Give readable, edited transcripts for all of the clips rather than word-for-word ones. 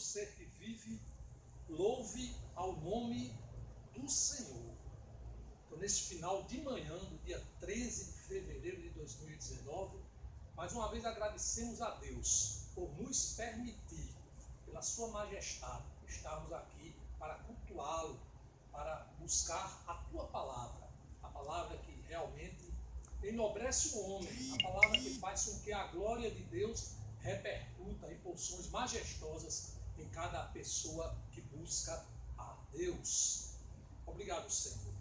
ser que vive, louve ao nome do Senhor. Então, neste final de manhã, do dia 13 de fevereiro de 2019, mais uma vez agradecemos a Deus por nos permitir, pela sua majestade, estarmos aqui para cultuá-lo, para buscar a tua palavra, a palavra que realmente enobrece o homem, a palavra que faz com que a glória de Deus repercuta em porções majestosas em cada pessoa que busca a Deus. Obrigado, Senhor.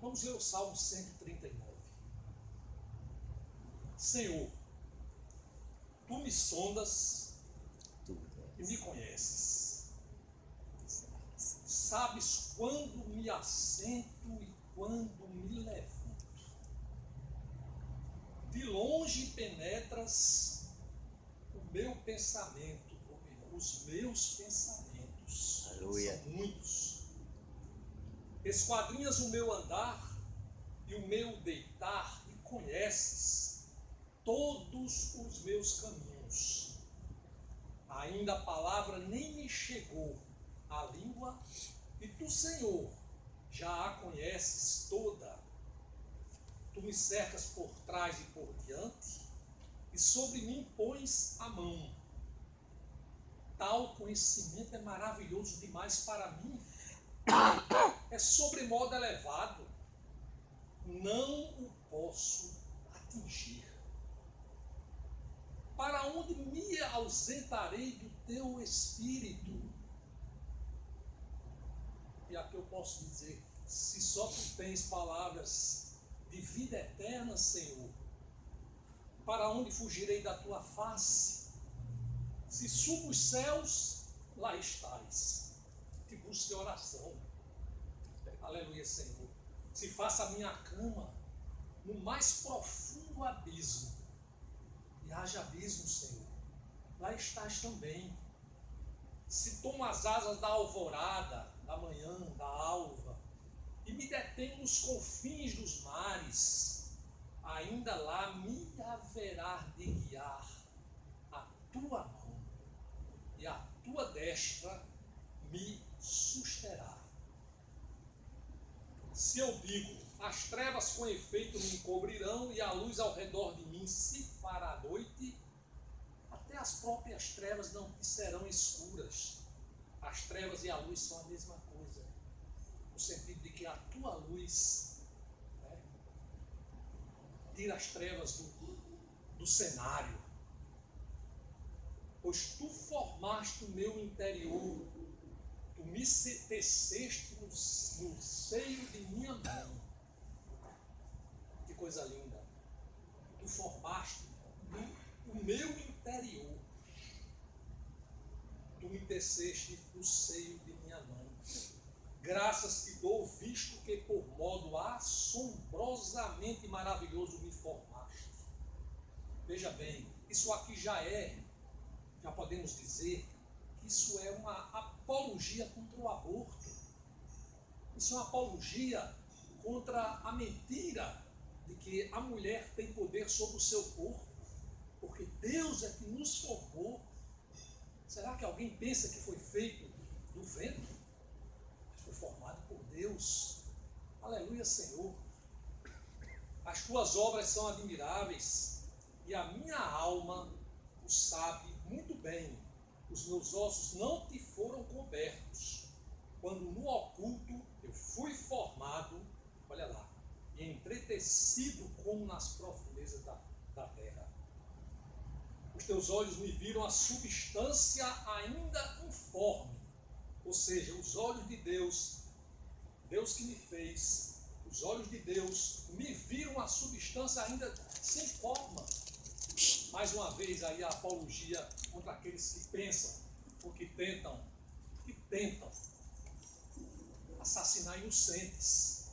Vamos ler o Salmo 139. Senhor, tu me sondas e me conheces. Sabes quando me assento e quando me levanto. De longe penetras o meu pensamento, os meus pensamentos. Aleluia. São muitos. Esquadrinhas o meu andar e o meu deitar e conheces todos os meus caminhos. Ainda a palavra nem me chegou à língua e tu, Senhor, já a conheces toda. Tu me cercas por trás e por diante e sobre mim pões a mão. Tal conhecimento é maravilhoso demais para mim. É sobremodo elevado. Não o posso atingir. Para onde me ausentarei do teu espírito? E aqui eu posso dizer, se só tu tens palavras de vida eterna, Senhor, para onde fugirei da tua face? Se subo os céus, lá estás. Te busco em oração. Aleluia, Senhor. Se faça a minha cama no mais profundo abismo, e haja abismo, Senhor, lá estás também. Se tomo as asas da alvorada, da manhã, da alva, e me detenho nos confins dos mares, ainda lá me haverá de guiar a tua mão, e a tua destra me susterá. Se eu digo, as trevas com efeito me encobrirão, e a luz ao redor de mim se fará noite, até as próprias trevas não te serão escuras. As trevas e a luz são a mesma coisa, no sentido de que a tua luz tira as trevas do cenário. Pois tu formaste o meu interior, tu me teceste no seio de minha mão. Que coisa linda. Tu formaste o meu interior, tu me teceste no seio de minha mão. Graças te dou, visto que por modo assombrosamente maravilhoso me formaste. Veja bem, isso aqui já podemos dizer que isso é uma apologia contra o aborto. Isso é uma apologia contra a mentira de que a mulher tem poder sobre o seu corpo, porque Deus é que nos formou. Será que alguém pensa que foi feito do ventre? Foi formado por Deus. Aleluia, Senhor. As tuas obras são admiráveis e a minha alma o sabe muito bem. Os meus ossos não te foram cobertos, quando no oculto eu fui formado, olha lá, e entretecido como nas profundezas da terra. Os teus olhos me viram a substância ainda informe. Ou seja, os olhos de Deus, Deus que me fez, os olhos de Deus me viram a substância ainda sem forma. Mais uma vez aí a apologia contra aqueles que pensam, ou que tentam assassinar inocentes.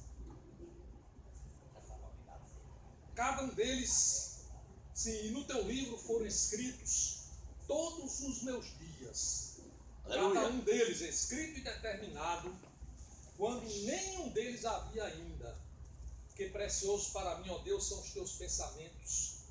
Cada um deles, sim, no teu livro foram escritos todos os meus dias. Cada um deles escrito e determinado, quando nenhum deles havia ainda. Que precioso para mim, ó Deus, são os teus pensamentos.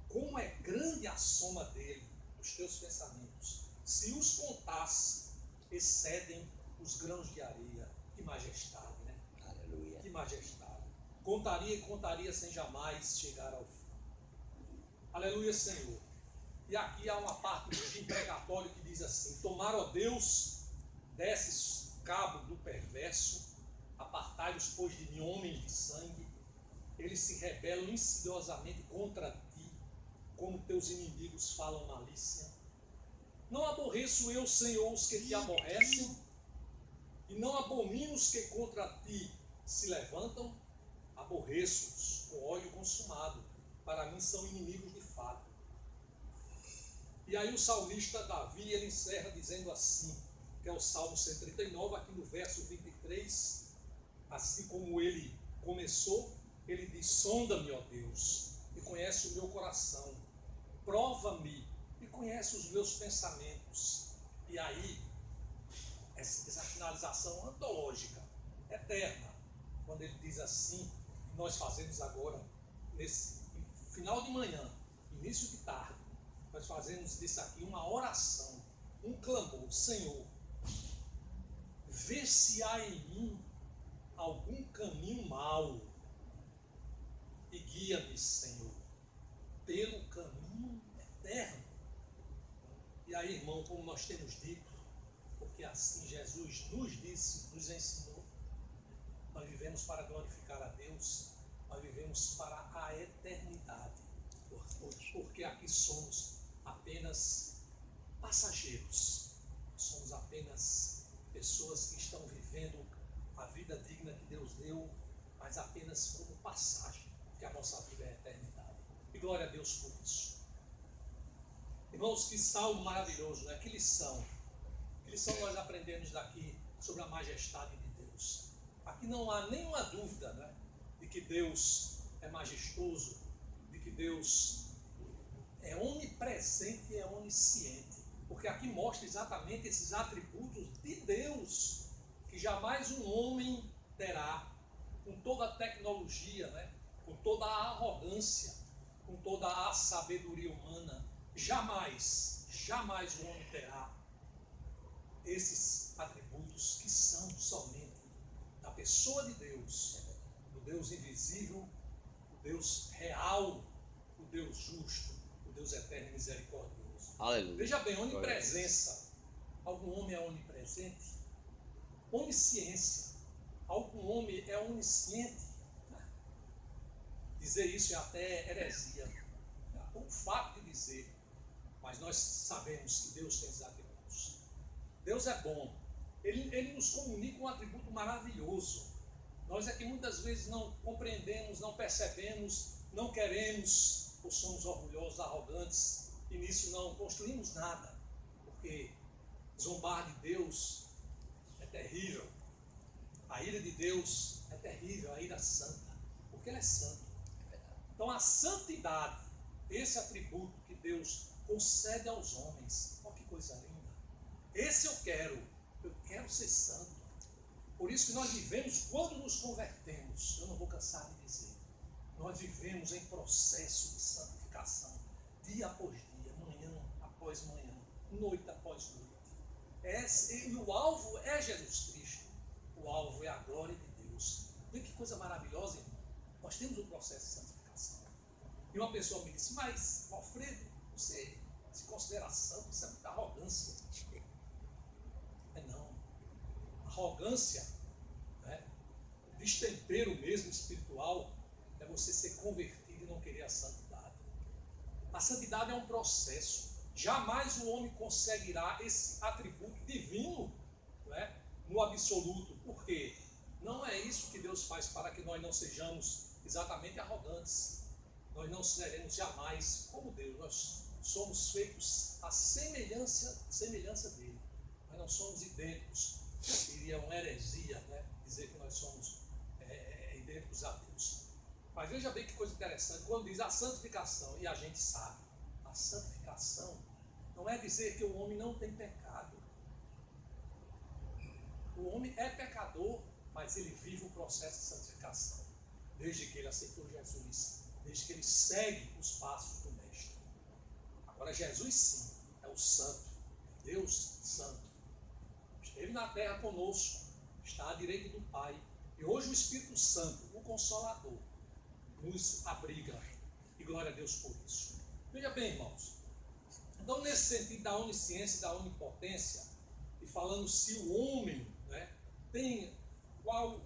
Como é grande a soma dele, os teus pensamentos. se os contasse, excedem os grãos de areia. Que majestade, né? Aleluia. Que majestade. Contaria e contaria sem jamais chegar ao fim. Aleluia, Senhor. E aqui há uma parte de imprecatório que diz assim: tomar, ó Deus, desses cabo do perverso, apartai-os, pois, de mim, homens de sangue. Eles se rebelam insidiosamente contra ti, como teus inimigos falam malícia. Não aborreço eu, Senhor, os que te aborrecem, e não abomino os que contra ti se levantam. Aborreço-os com óleo consumado, para mim são inimigos de fato. E aí o salmista Davi, ele encerra dizendo assim, que é o Salmo 139, aqui no verso 23, assim como ele começou, ele diz: sonda-me, ó Deus, e conhece o meu coração, prova-me e conhece os meus pensamentos. E aí, essa finalização antológica, eterna, quando ele diz assim, nós fazemos agora, nesse final de manhã, início de tarde, nós fazemos disso aqui uma oração, um clamor: Senhor, vê se há em mim algum caminho mau e guia-me, Senhor, pelo caminho eterno. E aí, irmão, como nós temos dito, porque assim Jesus nos disse, nos ensinou, nós vivemos para glorificar a Deus, nós vivemos para a eternidade, porque aqui somos apenas passageiros, somos apenas pessoas que estão vivendo a vida digna que Deus deu, mas apenas como passagem, porque a nossa vida é a eternidade. E glória a Deus por isso. Irmãos, que salmo maravilhoso, né? Que lição nós aprendemos daqui sobre a majestade de Deus. Aqui não há nenhuma dúvida, né, de que Deus é majestoso, de que Deus é onipresente e é onisciente, porque aqui mostra exatamente esses atributos de Deus que jamais um homem terá, com toda a tecnologia, né, com toda a arrogância, com toda a sabedoria humana. Jamais o homem terá esses atributos que são somente da pessoa de Deus, do Deus invisível, o Deus real, o Deus justo, o Deus eterno e misericordioso. Aleluia. Veja bem, onipresença. Algum homem é onipresente? Onisciência. Algum homem é onisciente? Dizer isso é até heresia. O fato de dizer, mas nós sabemos que Deus tem esses atributos. Deus é bom. Ele nos comunica um atributo maravilhoso. Nós é que muitas vezes não compreendemos, não percebemos, não queremos, ou somos orgulhosos, arrogantes, e nisso não construímos nada, porque zombar de Deus é terrível. A ira de Deus é terrível, a ira santa, porque Ele é santo. Então a santidade, esse atributo que Deus concede aos homens, olha que coisa linda. Esse eu quero ser santo. Por isso que nós vivemos, quando nos convertemos, eu não vou cansar de dizer, nós vivemos em processo de santificação, dia após dia, manhã após manhã, noite após noite. E o alvo é Jesus Cristo, o alvo é a glória de Deus. Vê que coisa maravilhosa, irmão. Nós temos um processo de santificação. E uma pessoa me disse: mas, Alfredo, você se considera santo, isso é muita arrogância. Não. Arrogância, né, destempero mesmo espiritual, é você ser convertido e não querer a santidade. A santidade é um processo. Jamais o homem conseguirá esse atributo divino, né, no absoluto. Por quê? Não é isso que Deus faz para que nós não sejamos exatamente arrogantes. Nós não seremos jamais como Deus. Nós somos feitos à semelhança dele. Nós não somos idênticos. Seria uma heresia, né, dizer que nós somos idênticos a Deus. Mas veja bem que coisa interessante. Quando diz a santificação, e a gente sabe, a santificação não é dizer que o homem não tem pecado. O homem é pecador, mas ele vive o processo de santificação, desde que ele aceitou Jesus, desde que ele segue os passos do Mestre. Agora Jesus sim é o santo Deus Santo, esteve na terra conosco, está à direita do Pai, e hoje o Espírito Santo, o Consolador, nos abriga, e glória a Deus por isso. Veja bem, irmãos, então nesse sentido da onisciência e da onipotência, e falando se o homem, né, tem qual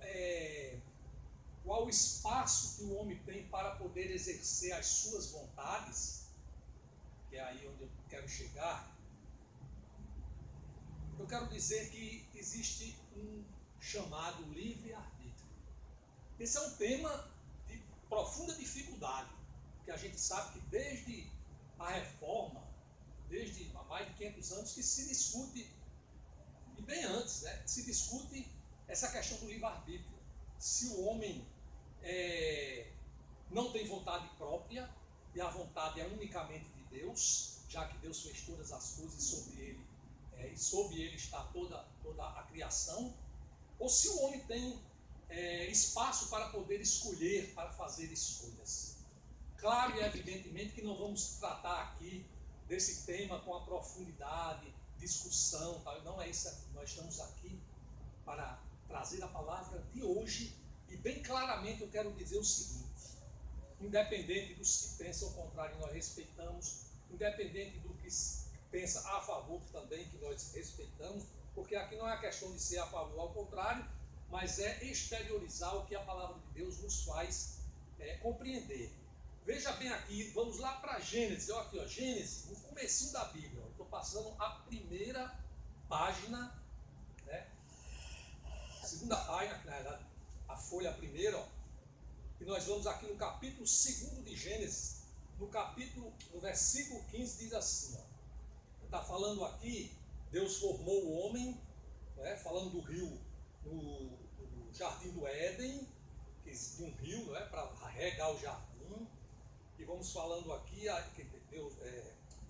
o espaço que o homem tem para poder exercer as suas vontades, que é aí onde eu quero chegar, eu quero dizer que existe um chamado livre-arbítrio. Esse é um tema de profunda dificuldade, que a gente sabe que desde a reforma, desde há mais de 500 anos, que se discute, e bem antes, né, se discute essa questão do livre-arbítrio. Se o homem não tem vontade própria, e a vontade é unicamente de Deus, já que Deus fez todas as coisas e sobre ele está toda a criação, ou se o homem tem espaço para poder escolher, para fazer escolhas. Claro e evidentemente que não vamos tratar aqui desse tema com a profundidade, discussão, tal. Não é isso. Nós estamos aqui para trazer a palavra de hoje, e bem claramente eu quero dizer o seguinte: independente dos que pensam o contrário, nós respeitamos, independente do que pensa a favor também, que nós respeitamos, porque aqui não é a questão de ser a favor, ao contrário, mas é exteriorizar o que a palavra de Deus nos faz compreender. Veja bem aqui, vamos lá para Gênesis. Olha aqui, ó, Gênesis, no comecinho da Bíblia. Eu estou passando a primeira página, né? A segunda página, que na verdade a folha primeira, ó. E nós vamos aqui no capítulo 2 de Gênesis, no versículo 15, diz assim, ó. Está falando aqui, Deus formou o homem, né, falando do rio, no jardim do Éden, de um rio, né, para regar o jardim. E vamos falando aqui, Deus,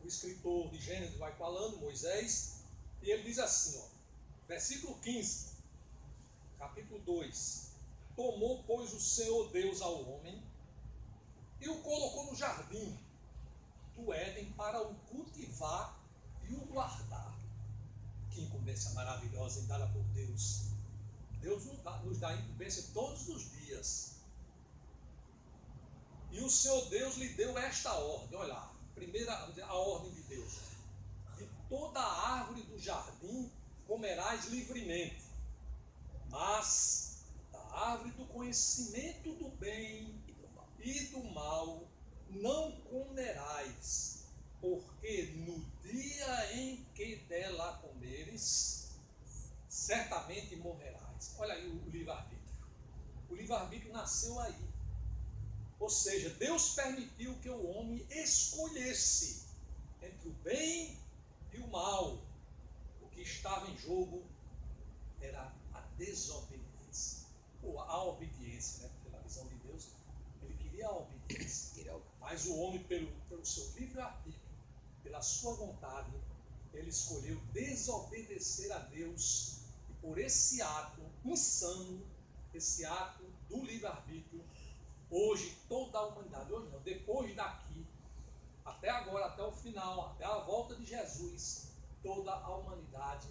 o escritor de Gênesis vai falando, Moisés, e ele diz assim, ó, versículo 15, capítulo 2: tomou, pois, o Senhor Deus ao homem e o colocou no jardim do Éden para o cultivar e o guardar. Que incumbência maravilhosa dada por Deus. Deus nos dá incumbência todos os dias. E o Senhor Deus lhe deu esta ordem. Olha lá, a ordem de Deus: de toda a árvore do jardim comerás livremente, mas da árvore do conhecimento do bem e do mal não comerás, porque no dia em que dela comeres, certamente morrerás. Olha aí o livre-arbítrio. O livre-arbítrio nasceu aí. Ou seja, Deus permitiu que o homem escolhesse entre o bem e o mal. O que estava em jogo era a desobediência, ou a obediência, né? Pela visão de Deus, ele queria a obediência. Mas o homem, pelo seu livre-arbítrio, pela sua vontade, ele escolheu desobedecer a Deus. E por esse ato insano, esse ato do livre-arbítrio, hoje toda a humanidade, hoje não, depois daqui, até agora, até o final, até a volta de Jesus, toda a humanidade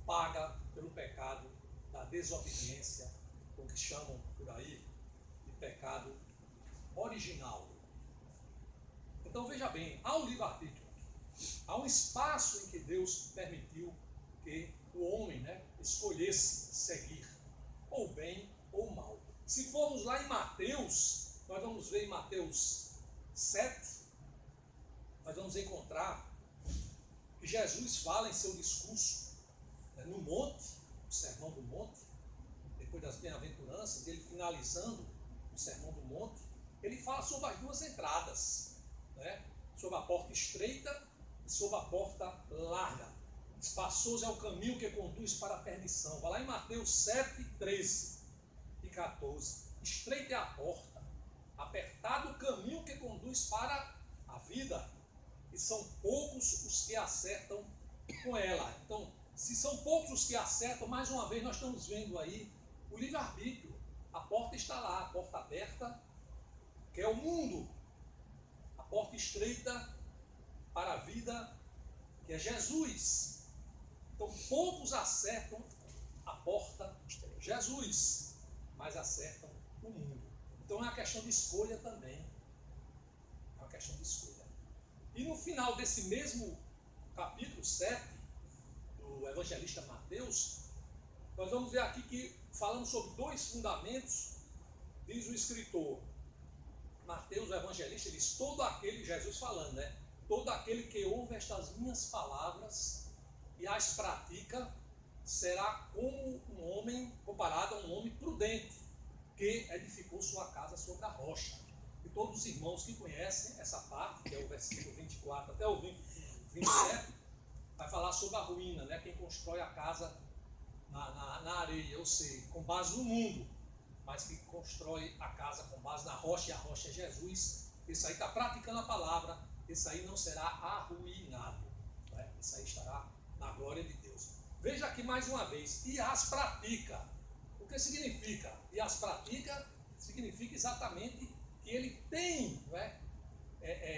paga pelo pecado da desobediência, o que chamam por aí de pecado original. Então veja bem, há um livre-arbítrio, há um espaço em que Deus permitiu que o homem, né, escolhesse seguir ou bem ou mal. Se formos lá em Mateus, nós vamos ver em Mateus 7, nós vamos encontrar que Jesus fala em seu discurso, né, no monte, o sermão do monte, depois das bem-aventuranças, ele finalizando o sermão do monte, ele fala sobre as duas entradas, né, sobre a porta estreita e sobre a porta larga. Espaçoso é o caminho que conduz para a perdição. Vai lá em Mateus 7, 13 e 14. Estreita é a porta, apertado o caminho que conduz para a vida, e são poucos os que acertam com ela. Então, se são poucos os que acertam, mais uma vez nós estamos vendo aí o livre-arbítrio. A porta está lá, a porta aberta, que é o mundo. A porta estreita para a vida, que é Jesus. Então, poucos acertam a porta Jesus, mas acertam o mundo. Então, é uma questão de escolha também. É uma questão de escolha. E no final desse mesmo capítulo 7, do evangelista Mateus, nós vamos ver aqui que, falando sobre dois fundamentos, diz o escritor, Mateus, o evangelista, ele diz, todo aquele, Jesus falando, né? Todo aquele que ouve estas minhas palavras e as pratica, será como um homem, comparado a um homem prudente, que edificou sua casa sobre a rocha. E todos os irmãos que conhecem essa parte, que é o versículo 24 até o 27, vai falar sobre a ruína, né? Quem constrói a casa na areia, ou seja, com base no mundo, mas que constrói a casa com base na rocha, e a rocha é Jesus. Esse aí está praticando a palavra, esse aí não será arruinado, né? Esse aí estará na glória de Deus. Veja aqui mais uma vez, e as pratica. O que significa? E as pratica significa exatamente que ele tem, não é?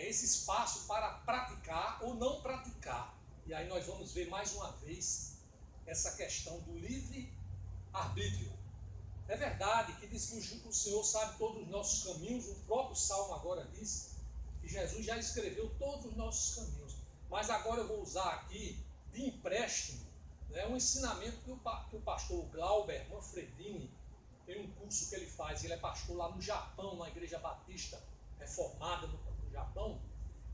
Esse espaço para praticar ou não praticar. E aí nós vamos ver mais uma vez essa questão do livre-arbítrio. É verdade que diz que o Senhor sabe todos os nossos caminhos, o próprio Salmo agora diz que Jesus já escreveu todos os nossos caminhos. Mas agora eu vou usar aqui de empréstimo, né, um ensinamento que o pastor Glauber Manfredini tem um curso que ele faz, ele é pastor lá no Japão, na Igreja Batista Reformada no Japão.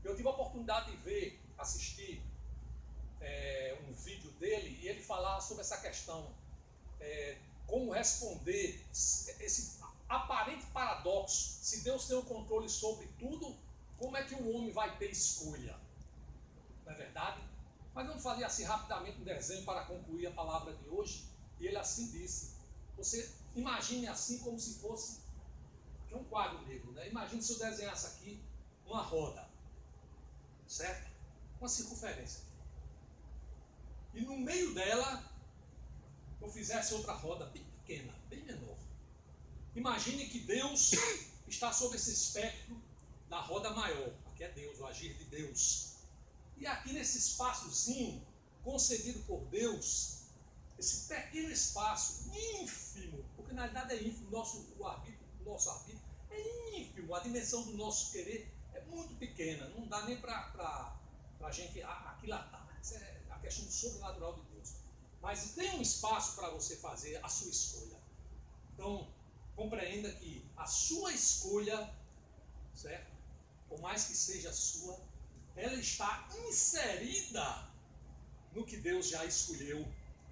Eu tive a oportunidade de ver, assistir um vídeo dele, e ele falava sobre essa questão, como responder esse aparente paradoxo. Se Deus tem o controle sobre tudo, como é que o homem vai ter escolha? Não é verdade? Mas vamos fazer assim rapidamente um desenho para concluir a palavra de hoje. E ele assim disse, você imagine assim como se fosse, aqui é um quadro negro, né? Imagine se eu desenhasse aqui uma roda, certo? Uma circunferência. E no meio dela eu fizesse outra roda bem pequena, bem menor. Imagine que Deus está sob esse espectro da roda maior. Aqui é Deus, o agir de Deus. E aqui nesse espaçozinho concedido por Deus, esse pequeno espaço ínfimo, porque na verdade é ínfimo, o nosso arbítrio é ínfimo, a dimensão do nosso querer é muito pequena, não dá nem para a gente aquilatar. Isso é a questão do sobrenatural de Deus. Mas tem um espaço para você fazer a sua escolha. Então, compreenda que a sua escolha, certo? Por mais que seja sua, ela está inserida no que Deus já escolheu.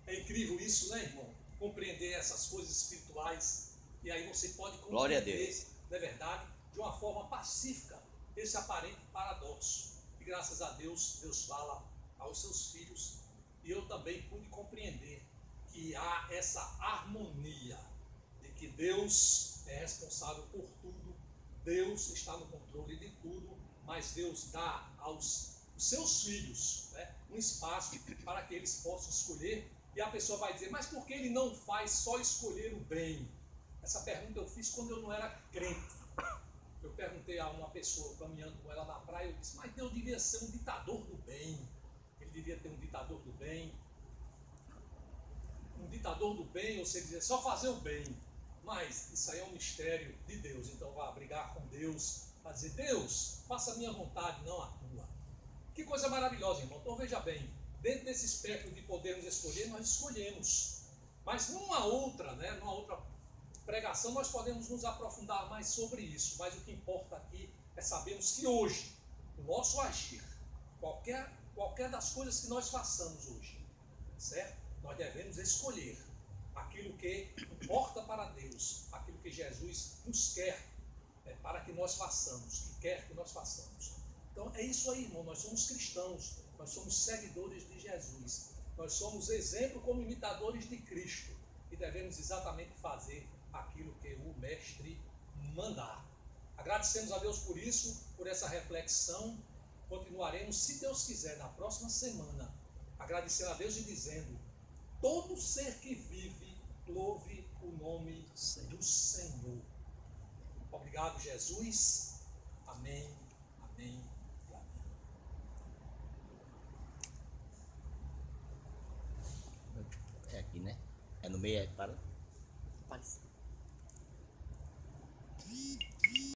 É incrível isso, né, irmão? Compreender essas coisas espirituais. E aí você pode compreender, não é verdade, de uma forma pacífica, esse aparente paradoxo. E graças a Deus, Deus fala aos seus filhos. E eu também pude compreender que há essa harmonia de que Deus é responsável por tudo, Deus está no controle de tudo, mas Deus dá aos seus filhos, né, um espaço para que eles possam escolher. E a pessoa vai dizer, mas por que ele não faz só escolher o bem? Essa pergunta eu fiz quando eu não era crente. Eu perguntei a uma pessoa, caminhando com ela na praia, eu disse, mas Deus devia ser um ditador do bem. Ele devia ter um ditador do bem. Um ditador do bem, ou seja, dizer, só fazer o bem. Mas isso aí é um mistério de Deus. Então vá brigar com Deus, para dizer, Deus, faça a minha vontade, não a tua. Que coisa maravilhosa, irmão. Então veja bem, dentro desse espectro de podermos escolher, nós escolhemos. Mas numa outra pregação, nós podemos nos aprofundar mais sobre isso. Mas o que importa aqui é sabermos que hoje, o nosso agir, qualquer das coisas que nós façamos hoje, certo? Nós devemos escolher aquilo que importa para Deus, aquilo que Jesus nos quer para que nós façamos, que quer que nós façamos. Então é isso aí, irmão, nós somos cristãos, nós somos seguidores de Jesus, nós somos exemplo como imitadores de Cristo e devemos exatamente fazer aquilo que o Mestre mandar. Agradecemos a Deus por isso, por essa reflexão. Continuaremos, se Deus quiser, na próxima semana, agradecendo a Deus e dizendo, todo ser que vive, louve o nome do Senhor. Obrigado, Jesus. Amém, amém. É no meio, aí para. Parece.